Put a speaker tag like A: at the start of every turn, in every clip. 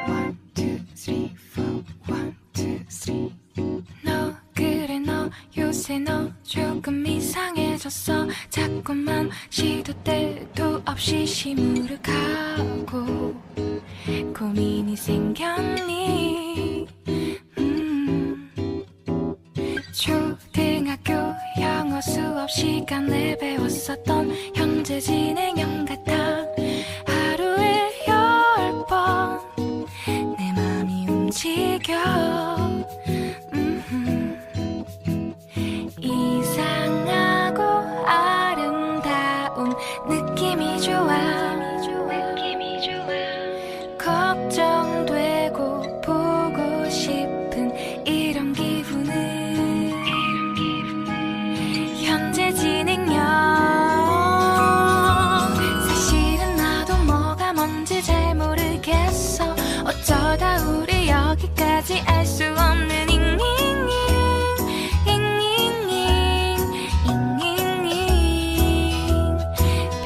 A: One, two, three, four. One, two, three. 너 그래 너 요새 너 조금 이상해졌어. 자꾸만 시도 때도 없이 시무룩하고 고민이 생겼니? 초등학교 영어 수업 시간에 배웠었던 현재 진행형 같아. 하루에 10번 내 맘이 움직여. 이상하고 아름다운 느낌이 좋아. 걱정되고 보고 싶은 이런 기분은 현재 진행형. 사실은 나도 뭐가 뭔지 잘 모르겠어. 어쩌다 우리 여기까지 알 수 없는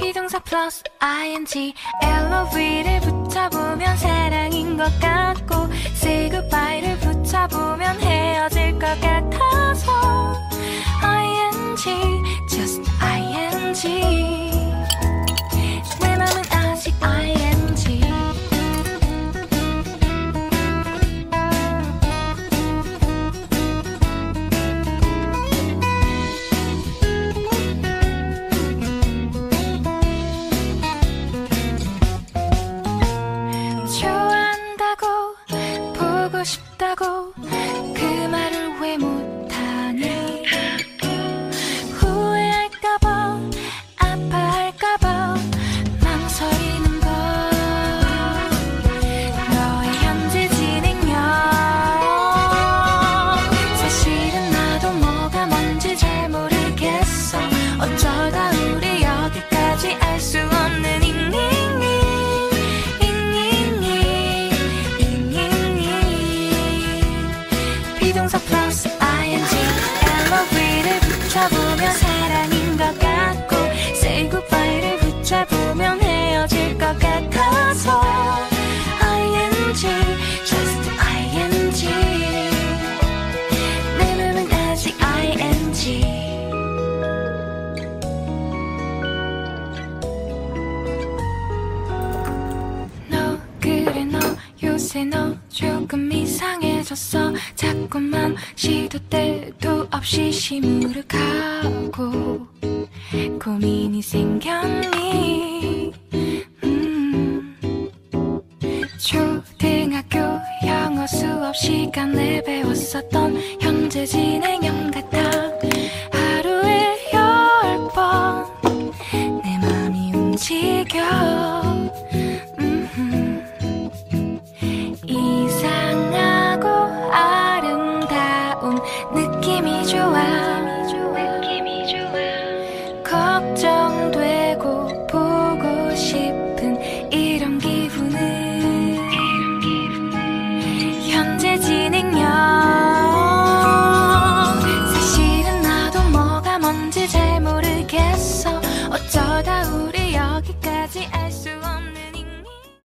A: 비동사 플러스 ing LOV를 붙여보면 사랑인 것 같고 say goodbye를 붙여보면 헤어질 것 같아서 ing just ing 내 맘은 아직 ing. 보고 싶다고 그 말을 왜 못하니? 후회할까봐 아파할까봐 망설이는 걸. 너의 현재 진행형. 사실은 나도 뭐가 뭔지 잘 모르겠어. 어쩌다 우리 여기까지 알 수 없는 비동사 플러스 ing LOV를 붙여보면 사랑인 것 같고 say goodbye를 붙여보면 헤어질 것 같아서 ing just ing 내 맘은 아직 ing. 너 그래 너 요새 너 조금 이상해졌어. 자꾸만 시도 때도 없이 시무룩하고 고민이 생겼니? 초등학교 영어 수업 시간에 배웠었던 현재 진행형 같아. 하루에 10번 내 맘이 움직여. 이상하고 아름다운 느낌이 좋아.